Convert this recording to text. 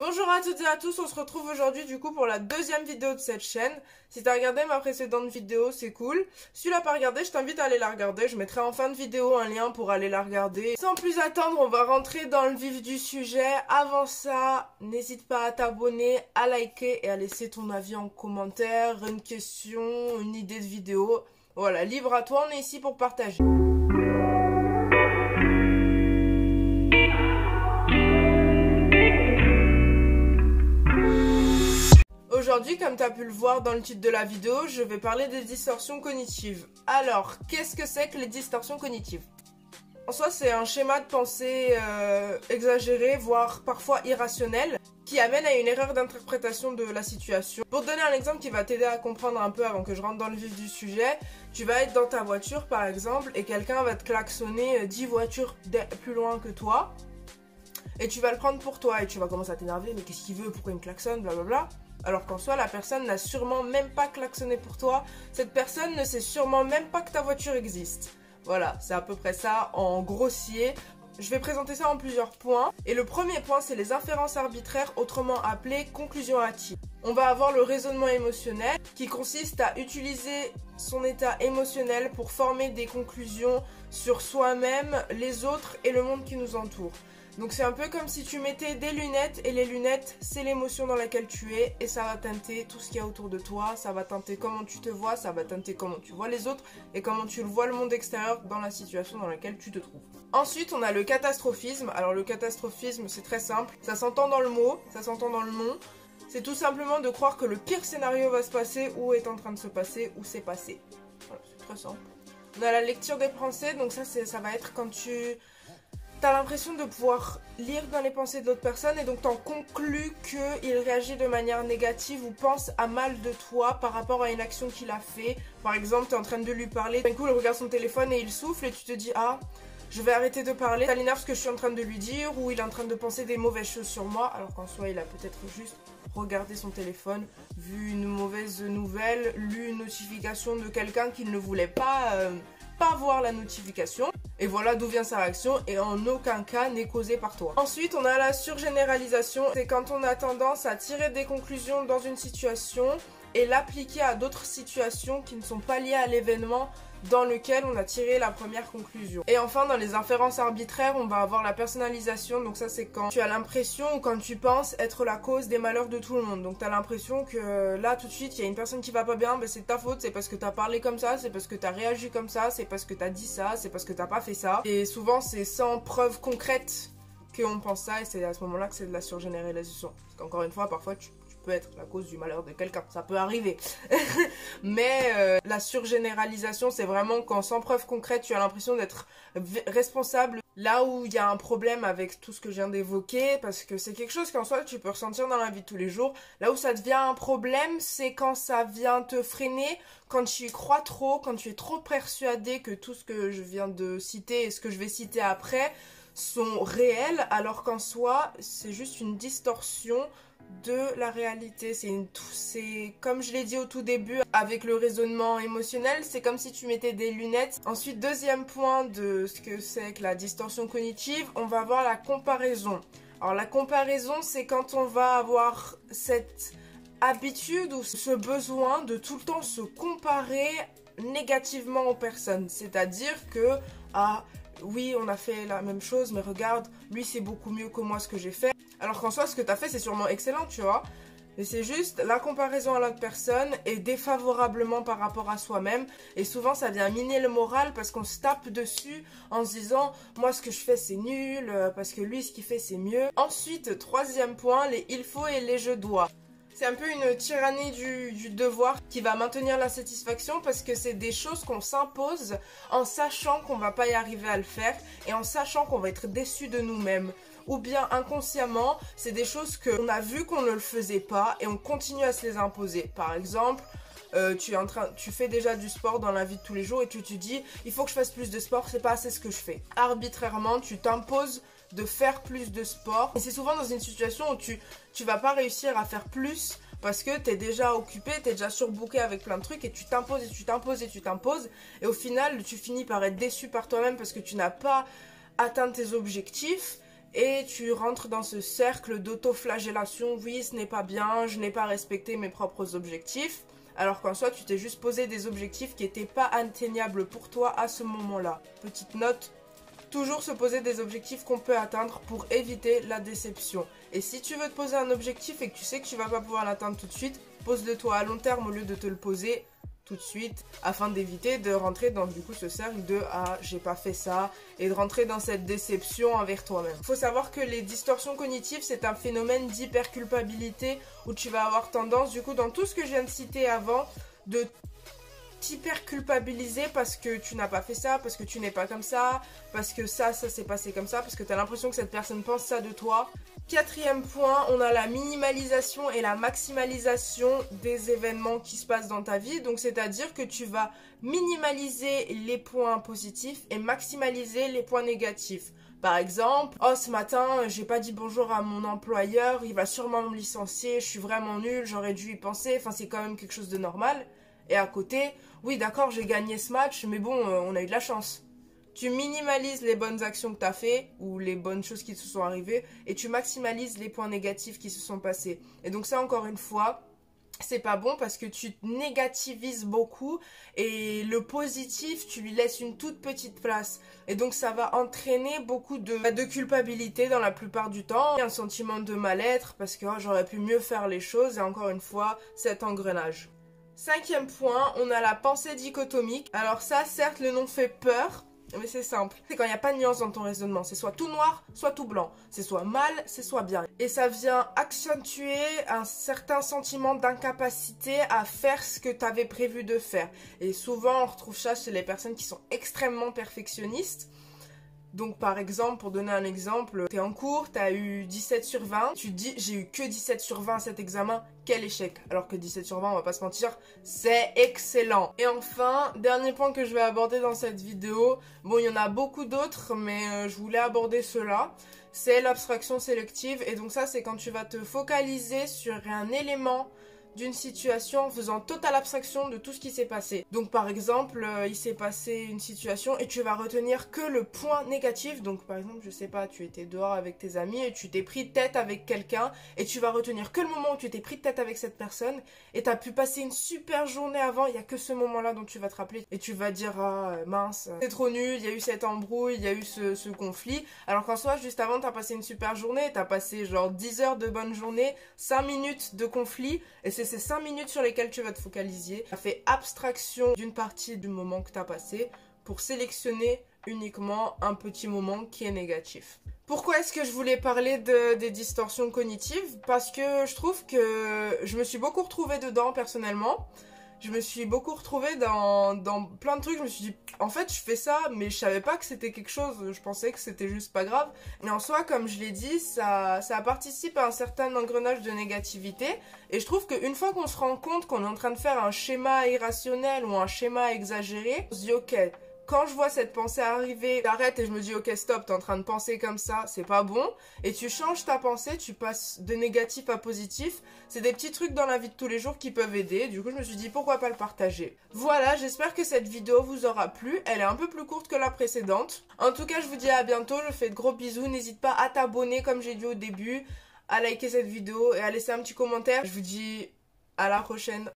Bonjour à toutes et à tous, on se retrouve aujourd'hui du coup pour la deuxième vidéo de cette chaîne. Si t'as regardé ma précédente vidéo, c'est cool. Si tu l'as pas regardée, je t'invite à aller la regarder. Je mettrai en fin de vidéo un lien pour aller la regarder. Sans plus attendre, on va rentrer dans le vif du sujet. Avant ça, n'hésite pas à t'abonner, à liker et à laisser ton avis en commentaire, une question, une idée de vidéo. Voilà, libre à toi, on est ici pour partager. Aujourd'hui, comme tu as pu le voir dans le titre de la vidéo, je vais parler des distorsions cognitives. Alors, qu'est-ce que c'est que les distorsions cognitives? En soi, c'est un schéma de pensée exagéré, voire parfois irrationnel, qui amène à une erreur d'interprétation de la situation. Pour te donner un exemple qui va t'aider à comprendre un peu avant que je rentre dans le vif du sujet, tu vas être dans ta voiture par exemple, et quelqu'un va te klaxonner 10 voitures plus loin que toi, et tu vas le prendre pour toi, et tu vas commencer à t'énerver, mais qu'est-ce qu'il veut, pourquoi il me klaxonne, blablabla. Alors qu'en soi, la personne n'a sûrement même pas klaxonné pour toi. Cette personne ne sait sûrement même pas que ta voiture existe. Voilà, c'est à peu près ça en grossier. Je vais présenter ça en plusieurs points. Et le premier point, c'est les inférences arbitraires, autrement appelées conclusions hâtives. On va avoir le raisonnement émotionnel, qui consiste à utiliser son état émotionnel pour former des conclusions sur soi-même, les autres et le monde qui nous entoure. Donc c'est un peu comme si tu mettais des lunettes, et les lunettes, c'est l'émotion dans laquelle tu es, et ça va teinter tout ce qu'il y a autour de toi, ça va teinter comment tu te vois, ça va teinter comment tu vois les autres, et comment tu le vois le monde extérieur dans la situation dans laquelle tu te trouves. Ensuite, on a le catastrophisme. Alors le catastrophisme, c'est très simple, ça s'entend dans le mot, ça s'entend dans le nom. C'est tout simplement de croire que le pire scénario va se passer, ou est en train de se passer, ou c'est passé. Voilà, c'est très simple. On a la lecture des pensées, donc ça va être quand t'as l'impression de pouvoir lire dans les pensées de l'autre personne et donc t'en conclus qu'il réagit de manière négative ou pense à mal de toi par rapport à une action qu'il a fait. Par exemple, t'es en train de lui parler, d'un coup il regarde son téléphone et il souffle et tu te dis « Ah, je vais arrêter de parler, ça l'énerve ce que je suis en train de lui dire » ou il est en train de penser des mauvaises choses sur moi alors qu'en soi il a peut-être juste regardé son téléphone, vu une mauvaise nouvelle, lu une notification de quelqu'un qu'il ne voulait pas voir la notification. Et voilà d'où vient sa réaction et en aucun cas n'est causée par toi. Ensuite, on a la surgénéralisation. C'est quand on a tendance à tirer des conclusions dans une situation et l'appliquer à d'autres situations qui ne sont pas liées à l'événement dans lequel on a tiré la première conclusion. Et enfin, dans les inférences arbitraires, on va avoir la personnalisation. Donc ça, c'est quand tu as l'impression ou quand tu penses être la cause des malheurs de tout le monde. Donc tu as l'impression que là, tout de suite, il y a une personne qui va pas bien, ben, c'est ta faute, c'est parce que tu as parlé comme ça, c'est parce que tu as réagi comme ça, c'est parce que tu as dit ça, c'est parce que tu n'as pas fait ça. Et souvent, c'est sans preuve concrète qu'on pense ça, et c'est à ce moment-là que c'est de la surgénéralisation. Parce qu'encore une fois, parfois, tu peut être la cause du malheur de quelqu'un, ça peut arriver. Mais la surgénéralisation, c'est vraiment quand sans preuve concrète, tu as l'impression d'être responsable là où il y a un problème avec tout ce que je viens d'évoquer, parce que c'est quelque chose qu'en soi tu peux ressentir dans la vie de tous les jours. Là où ça devient un problème, c'est quand ça vient te freiner, quand tu y crois trop, quand tu es trop persuadé que tout ce que je viens de citer et ce que je vais citer après sont réels, alors qu'en soi, c'est juste une distorsion de la réalité. C'est comme je l'ai dit au tout début avec le raisonnement émotionnel, c'est comme si tu mettais des lunettes. Ensuite, deuxième point de ce que c'est que la distorsion cognitive, on va avoir la comparaison. Alors la comparaison, c'est quand on va avoir cette habitude ou ce besoin de tout le temps se comparer négativement aux personnes. C'est-à-dire que, ah oui, on a fait la même chose, mais regarde, lui c'est beaucoup mieux que moi ce que j'ai fait. Alors qu'en soi, ce que t'as fait, c'est sûrement excellent, tu vois. Mais c'est juste, la comparaison à l'autre personne est défavorablement par rapport à soi-même. Et souvent, ça vient miner le moral parce qu'on se tape dessus en se disant « Moi, ce que je fais, c'est nul, parce que lui, ce qu'il fait, c'est mieux. » Ensuite, troisième point, les « il faut » et les « je dois ». C'est un peu une tyrannie du devoir qui va maintenir l'insatisfaction parce que c'est des choses qu'on s'impose en sachant qu'on va pas y arriver à le faire et en sachant qu'on va être déçu de nous-mêmes. Ou bien inconsciemment, c'est des choses qu'on a vu qu'on ne le faisait pas et on continue à se les imposer. Par exemple, tu fais déjà du sport dans la vie de tous les jours et tu te dis il faut que je fasse plus de sport, c'est pas assez ce que je fais. Arbitrairement, tu t'imposes de faire plus de sport. Et c'est souvent dans une situation où tu vas pas réussir à faire plus parce que t'es déjà occupé, t'es déjà surbooké avec plein de trucs et tu t'imposes et tu t'imposes et tu t'imposes. Et au final, tu finis par être déçu par toi-même parce que tu n'as pas atteint tes objectifs. et tu rentres dans ce cercle d'autoflagellation. Oui, ce n'est pas bien, je n'ai pas respecté mes propres objectifs. Alors qu'en soi, tu t'es juste posé des objectifs qui n'étaient pas atteignables pour toi à ce moment-là. Petite note, toujours se poser des objectifs qu'on peut atteindre pour éviter la déception. Et si tu veux te poser un objectif et que tu sais que tu vas pas pouvoir l'atteindre tout de suite, pose-le toi à long terme au lieu de te le poser tout de suite, afin d'éviter de rentrer dans du coup ce cercle de ah j'ai pas fait ça et de rentrer dans cette déception envers toi-même. Il faut savoir que les distorsions cognitives, c'est un phénomène d'hyperculpabilité où tu vas avoir tendance du coup dans tout ce que je viens de citer avant de t'hyper culpabiliser parce que tu n'as pas fait ça, parce que tu n'es pas comme ça, parce que ça s'est passé comme ça, parce que tu as l'impression que cette personne pense ça de toi. Quatrième point, on a la minimalisation et la maximalisation des événements qui se passent dans ta vie. Donc c'est-à-dire que tu vas minimaliser les points positifs et maximaliser les points négatifs. Par exemple, oh ce matin j'ai pas dit bonjour à mon employeur, il va sûrement me licencier, je suis vraiment nulle, j'aurais dû y penser, enfin c'est quand même quelque chose de normal. Et à côté, oui d'accord j'ai gagné ce match, mais bon on a eu de la chance. Tu minimalises les bonnes actions que tu as fait ou les bonnes choses qui te sont arrivées et tu maximalises les points négatifs qui se sont passés. Et donc ça encore une fois, c'est pas bon parce que tu négativises beaucoup et le positif, tu lui laisses une toute petite place. Et donc ça va entraîner beaucoup de culpabilité dans la plupart du temps. Il y a un sentiment de mal-être parce que oh, j'aurais pu mieux faire les choses et encore une fois, cet engrenage. Cinquième point, on a la pensée dichotomique. Alors ça, certes, le nom fait peur. Mais c'est simple, c'est quand il n'y a pas de nuance dans ton raisonnement, c'est soit tout noir, soit tout blanc, c'est soit mal, c'est soit bien. Et ça vient accentuer un certain sentiment d'incapacité à faire ce que tu avais prévu de faire. Et souvent on retrouve ça chez les personnes qui sont extrêmement perfectionnistes. Donc par exemple, pour donner un exemple, t'es en cours, t'as eu 17 sur 20, tu te dis j'ai eu que 17 sur 20 à cet examen, quel échec. Alors que 17 sur 20, on va pas se mentir, c'est excellent. Et enfin, dernier point que je vais aborder dans cette vidéo, bon il y en a beaucoup d'autres, mais je voulais aborder cela, c'est l'abstraction sélective. Et donc ça c'est quand tu vas te focaliser sur un élément d'une situation en faisant totale abstraction de tout ce qui s'est passé. Donc par exemple, il s'est passé une situation et tu vas retenir que le point négatif. Donc par exemple, je sais pas, tu étais dehors avec tes amis et tu t'es pris tête avec quelqu'un et tu vas retenir que le moment où tu t'es pris tête avec cette personne et t'as pu passer une super journée avant, il y a que ce moment-là dont tu vas te rappeler et tu vas dire ah mince, c'est trop nul, il y a eu cette embrouille, il y a eu ce conflit. Alors qu'en soi, juste avant, t'as passé une super journée, t'as passé genre 10 heures de bonne journée, 5 minutes de conflit et c'est ces 5 minutes sur lesquelles tu vas te focaliser. Tu as fait abstraction d'une partie du moment que tu as passé pour sélectionner uniquement un petit moment qui est négatif. Pourquoi est-ce que je voulais parler des distorsions cognitives? Parce que je trouve que je me suis beaucoup retrouvée dedans personnellement. Je me suis beaucoup retrouvée dans plein de trucs. Je me suis dit, en fait, je fais ça, mais je savais pas que c'était quelque chose. Je pensais que c'était juste pas grave. Mais en soi, comme je l'ai dit, ça participe à un certain engrenage de négativité. Et je trouve qu'une fois qu'on se rend compte qu'on est en train de faire un schéma irrationnel ou un schéma exagéré, on se dit, ok, quand je vois cette pensée arriver, j'arrête et je me dis ok stop, t'es en train de penser comme ça, c'est pas bon. Et tu changes ta pensée, tu passes de négatif à positif. C'est des petits trucs dans la vie de tous les jours qui peuvent aider. Du coup je me suis dit pourquoi pas le partager. Voilà, j'espère que cette vidéo vous aura plu. Elle est un peu plus courte que la précédente. En tout cas je vous dis à bientôt, je vous fais de gros bisous. N'hésite pas à t'abonner comme j'ai dit au début, à liker cette vidéo et à laisser un petit commentaire. Je vous dis à la prochaine.